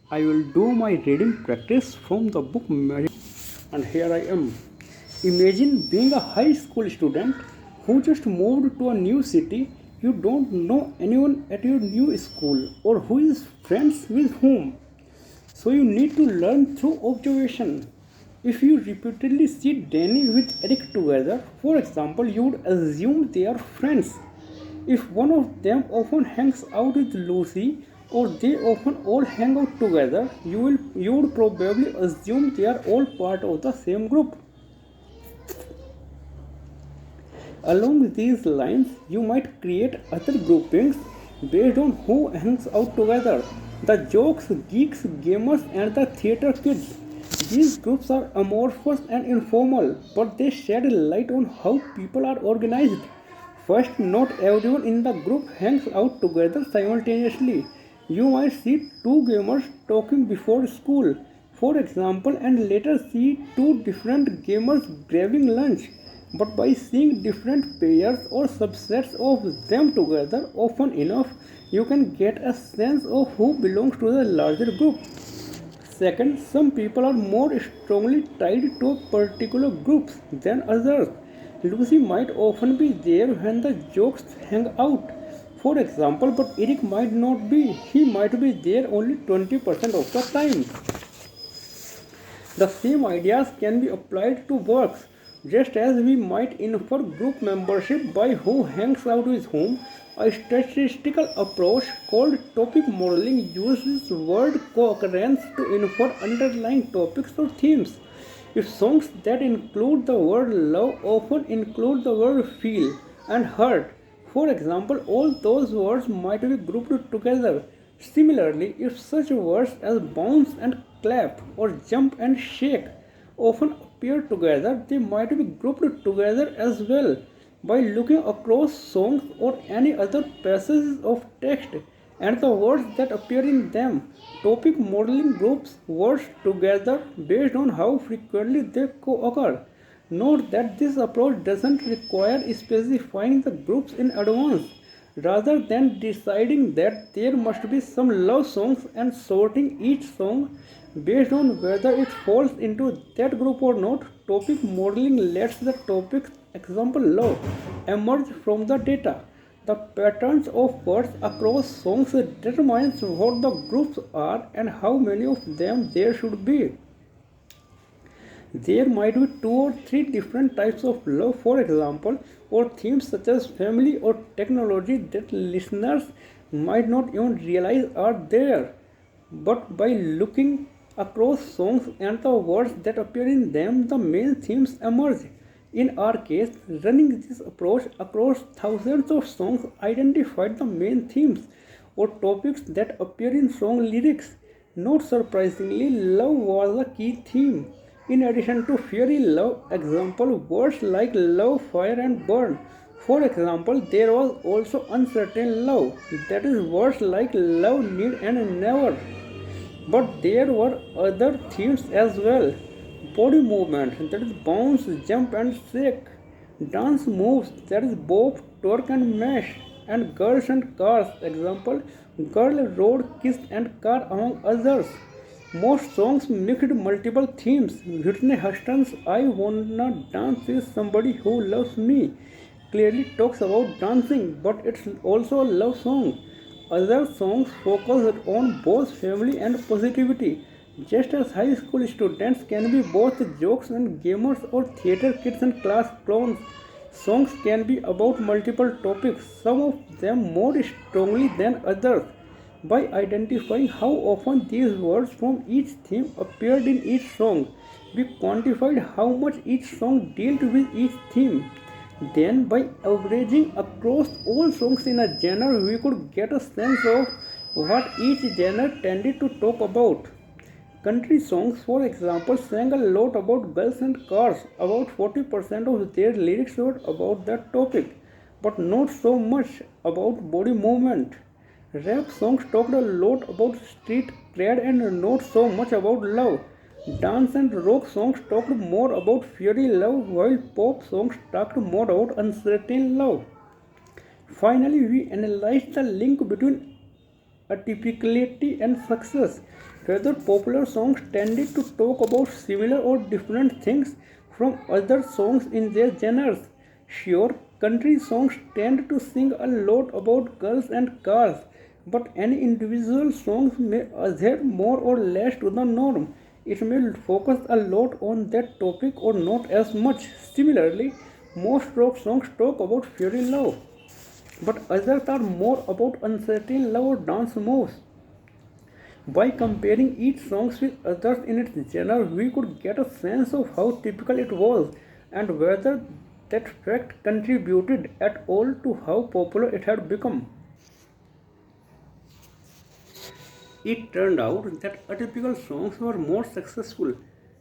I will do my reading practice from the book Magic. And here I am. Imagine being a high school student who just moved to a new city. You don't know anyone at your new school or who is friends with whom. So you need to learn through observation. If you repeatedly see Danny with Eric together, for example, you would assume they are friends. If one of them often hangs out with Lucy or they often all hang out together, you would probably assume they are all part of the same group. Along these lines, you might create other groupings based on who hangs out together. The jocks, geeks, gamers, and the theater kids. These groups are amorphous and informal, but they shed light on how people are organized. First, not everyone in the group hangs out together simultaneously. You might see two gamers talking before school, for example, and later see two different gamers grabbing lunch. But by seeing different pairs or subsets of them together often enough, you can get a sense of who belongs to the larger group. Second, some people are more strongly tied to particular groups than others. Lucy might often be there when the jokes hang out, for example, but Eric might not be. He might be there only 20% of the time. The same ideas can be applied to works. Just as we might infer group membership by who hangs out with whom, a statistical approach called topic modeling uses word co-occurrence to infer underlying topics or themes. If songs that include the word love often include the word feel and hurt, for example, all those words might be grouped together. Similarly, if such words as bounce and clap or jump and shake often appear together, they might be grouped together as well. By looking across songs or any other passages of text and the words that appear in them, topic modeling groups words together based on how frequently they co-occur. Note that this approach doesn't require specifying the groups in advance. Rather than deciding that there must be some love songs and sorting each song based on whether it falls into that group or not, topic modeling lets the topic, example love, emerge from the data. The patterns of words across songs determines what the groups are and how many of them there should be. There might be two or three different types of love, for example, or themes such as family or technology that listeners might not even realize are there. But by looking across songs and the words that appear in them, the main themes emerge. In our case, running this approach across thousands of songs identified the main themes or topics that appear in song lyrics. Not surprisingly, love was a key theme. In addition to fairy love, example words like love, fire, and burn. For example, there was also uncertain love, that is, words like love, need, and never. But there were other themes as well. Body movement, that is bounce, jump and shake. Dance moves, that is bob, twerk and mash. And girls and cars, example girl, road, kiss and car among others. Most songs mixed multiple themes. Whitney Houston's I Wanna Dance with Somebody Who Loves Me clearly talks about dancing, but it's also a love song. Other songs focus on both family and positivity. Just as high school students can be both jokes and gamers or theater kids and class clowns, songs can be about multiple topics, some of them more strongly than others. By identifying how often these words from each theme appeared in each song, we quantified how much each song dealt with each theme. Then, by averaging across all songs in a genre, we could get a sense of what each genre tended to talk about. Country songs, for example, sang a lot about girls and cars. About 40% of their lyrics were about that topic, but not so much about body movement. Rap songs talked a lot about street cred and not so much about love. Dance and rock songs talked more about fairy love, while pop songs talked more about uncertain love. Finally, we analyzed the link between atypicality and success. Whether popular songs tended to talk about similar or different things from other songs in their genres. Sure, country songs tend to sing a lot about girls and cars, but any individual song may adhere more or less to the norm. It may focus a lot on that topic or not as much. Similarly, most rock songs talk about fairy love, but others are more about uncertain love or dance moves. By comparing each song with others in its genre, we could get a sense of how typical it was and whether that fact contributed at all to how popular it had become. It turned out that atypical songs were more successful.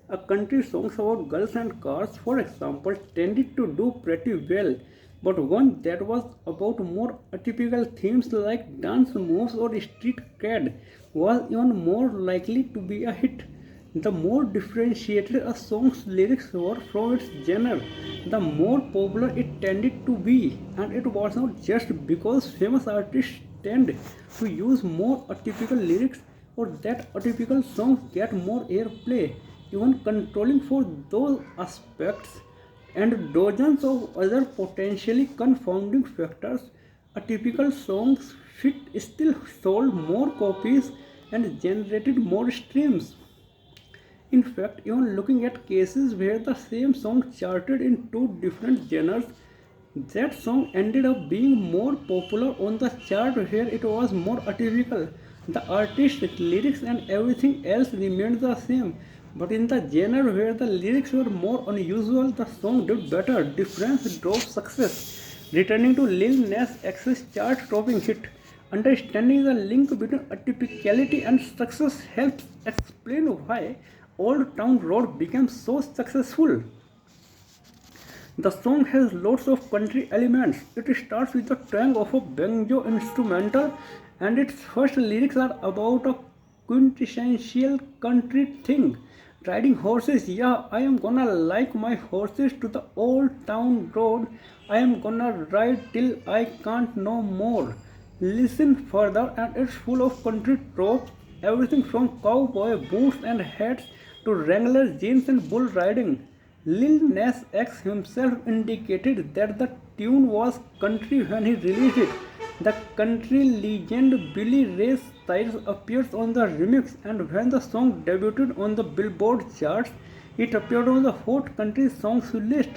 A country songs about girls and cars, for example, tended to do pretty well, but one that was about more atypical themes like dance moves or street cred was even more likely to be a hit. The more differentiated a song's lyrics were from its genre, the more popular it tended to be, and it was not just because famous artists tend to use more atypical lyrics or that atypical songs get more airplay. Even controlling for those aspects and dozens of other potentially confounding factors, atypical songs fit still sold more copies and generated more streams. In fact, even looking at cases where the same song charted in two different genres, that song ended up being more popular on the chart where it was more atypical. The artist, lyrics, and everything else remained the same. But in the genre where the lyrics were more unusual, the song did better. Difference drove success, returning to Lil Nas X's chart-topping hit. Understanding the link between atypicality and success helps explain why Old Town Road became so successful. The song has lots of country elements. It starts with the twang of a banjo instrumental, and its first lyrics are about a quintessential country thing. Riding horses, yeah, I am gonna like my horses to the old town road. I am gonna ride till I can't no more. Listen further, and it's full of country tropes, everything from cowboy boots and hats to Wrangler jeans and bull riding. Lil Nas X himself indicated that the tune was country when he released it. The country legend Billy Ray Cyrus appears on the remix, and when the song debuted on the Billboard charts, it appeared on the Hot Country Songs list.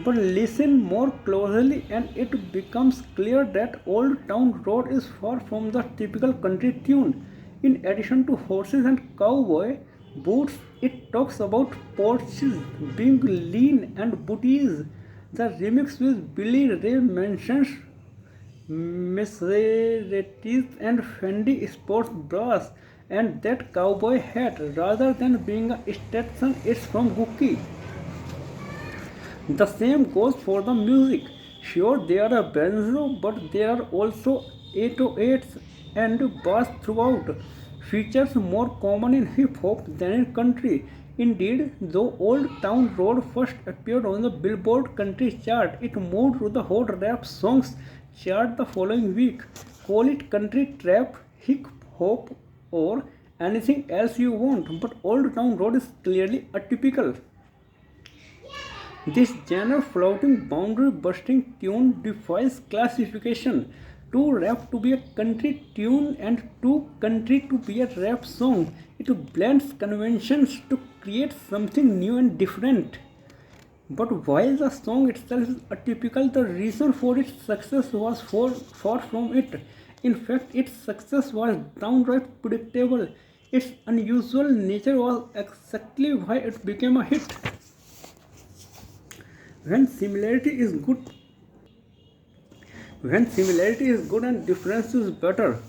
But listen more closely, and it becomes clear that Old Town Road is far from the typical country tune. In addition to horses and cowboy boots, it talks about porches being lean and booties. The remix with Billy Ray mentions Maseratis and Fendi sports bras and that cowboy hat rather than being a Stetson, it's from Gucci. The same goes for the music. Sure, there are banjo, but there are also 808s and bass throughout. Features more common in hip hop than in country. Indeed, though Old Town Road first appeared on the Billboard Country chart, it moved to the Hot Rap Songs chart the following week. Call it country trap, hip hop, or anything else you want, but Old Town Road is clearly atypical. This genre floating boundary busting tune defies classification. Too rap to be a country tune and too country to be a rap song. It blends conventions to create something new and different. But while the song itself is atypical, the reason for its success was far from it. In fact, its success was downright predictable. Its unusual nature was exactly why it became a hit. When similarity is good, when similarity is good and difference is better,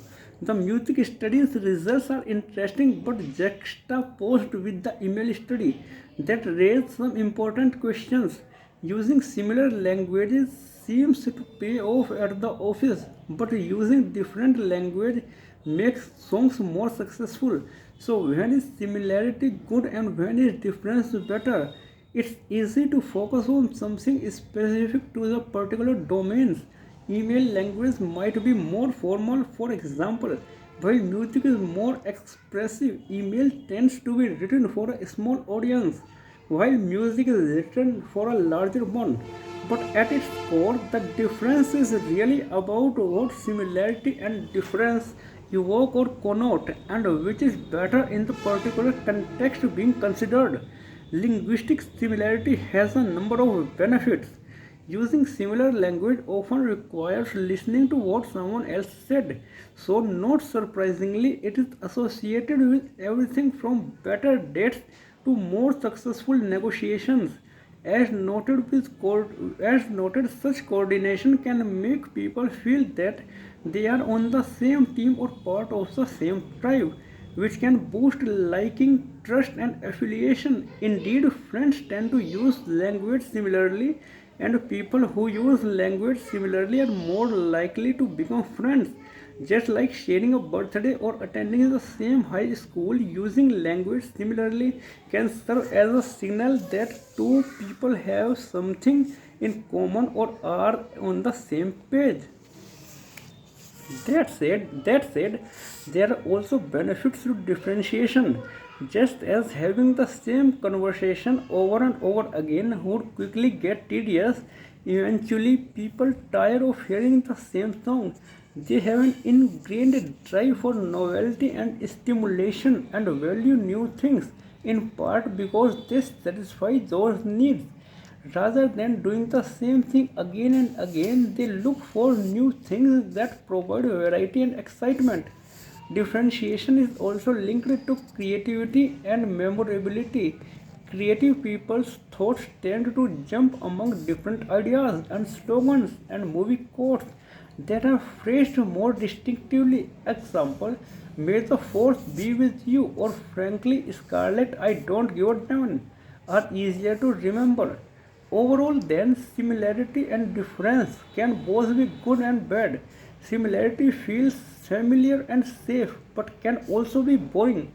the music studies results are interesting but juxtaposed with the email study that raise some important questions. Using similar languages seems to pay off at the office, but using different language makes songs more successful. So when is similarity good and when is difference better? It's easy to focus on something specific to the particular domains. Email language might be more formal, for example, While music is more expressive, email tends to be written for a small audience, while music is written for a larger one. But at its core, the difference is really about what similarity and difference evoke or connote, and which is better in the particular context being considered. Linguistic similarity has a number of benefits. Using similar language often requires listening to what someone else said, so not surprisingly, it is associated with everything from better dates to more successful negotiations. As noted, such coordination can make people feel that they are on the same team or part of the same tribe, which can boost liking, trust, and affiliation. Indeed, friends tend to use language similarly, and people who use language similarly are more likely to become friends. Just like sharing a birthday or attending the same high school, using language similarly can serve as a signal that two people have something in common or are on the same page. That said, there are also benefits to differentiation. Just as having the same conversation over and over again would quickly get tedious, eventually people tire of hearing the same song. They have an ingrained drive for novelty and stimulation and value new things, in part because they satisfy those needs. Rather than doing the same thing again and again, they look for new things that provide variety and excitement. Differentiation is also linked to creativity and memorability. Creative people's thoughts tend to jump among different ideas and slogans and movie quotes that are phrased more distinctively. Example, may the force be with you, or frankly, Scarlet, I don't give a damn, are easier to remember. Overall, then, similarity and difference can both be good and bad. Similarity feels familiar and safe, but can also be boring.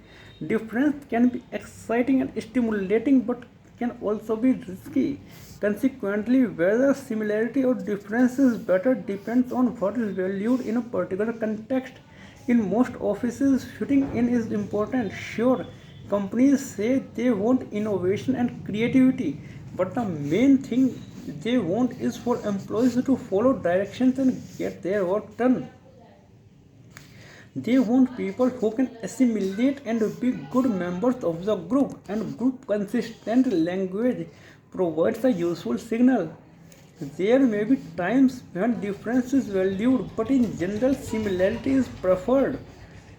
Difference can be exciting and stimulating, but can also be risky. Consequently, whether similarity or difference is better depends on what is valued in a particular context. In most offices, fitting in is important. Sure, companies say they want innovation and creativity, but the main thing they want is for employees to follow directions and get their work done. They want people who can assimilate and be good members of the group, and group consistent language provides a useful signal. There may be times when difference is valued, but in general, similarity is preferred.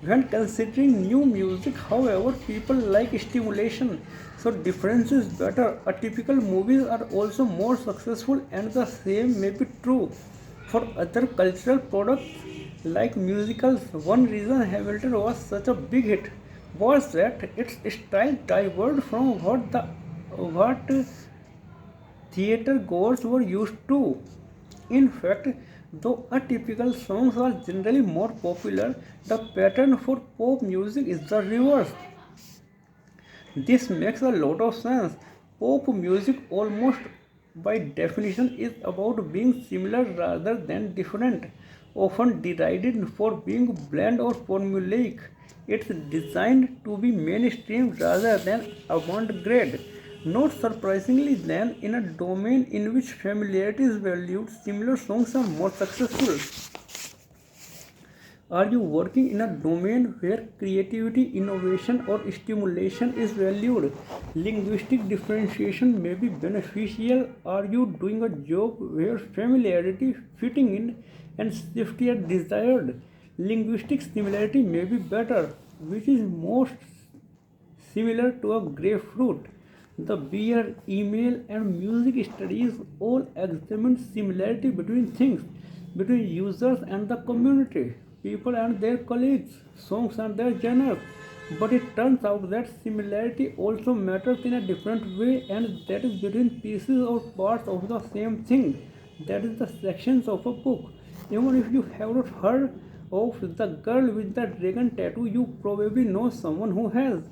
When considering new music, however, people like stimulation, so difference is better. Atypical movies are also more successful, and the same may be true for other cultural products like musicals. One reason Hamilton was such a big hit was that its style diverged from what theater goers were used to. In fact, though atypical songs are generally more popular, the pattern for pop music is the reverse. This makes a lot of sense. Pop music, almost by definition, is about being similar rather than different, often derided for being bland or formulaic. It's designed to be mainstream rather than avant garde. Not surprisingly, then, in a domain in which familiarity is valued, similar songs are more successful. Are you working in a domain where creativity, innovation, or stimulation is valued? Linguistic differentiation may be beneficial. Are you doing a job where familiarity, fitting in, and safety are desired? Linguistic similarity may be better, which is most similar to a grapefruit. The beer, email, and music studies all examine similarity between things, between users and the community, people and their colleagues, songs and their genres. But it turns out that similarity also matters in a different way, and that is between pieces or parts of the same thing. That is the sections of a book. Even if you have not heard of The Girl with the Dragon Tattoo, you probably know someone who has.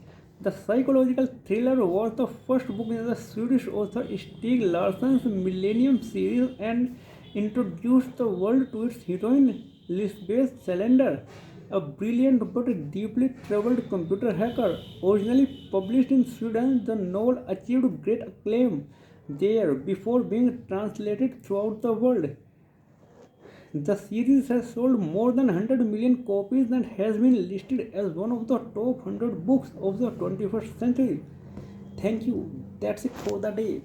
The psychological thriller was the first book in the Swedish author Stieg Larsson's Millennium series and introduced the world to its heroine Lisbeth Salander. a brilliant but deeply troubled computer hacker. Originally published in Sweden, the novel achieved great acclaim there before being translated throughout the world. The series has sold more than 100 million copies and has been listed as one of the top 100 books of the 21st century. Thank you. That's it for the day.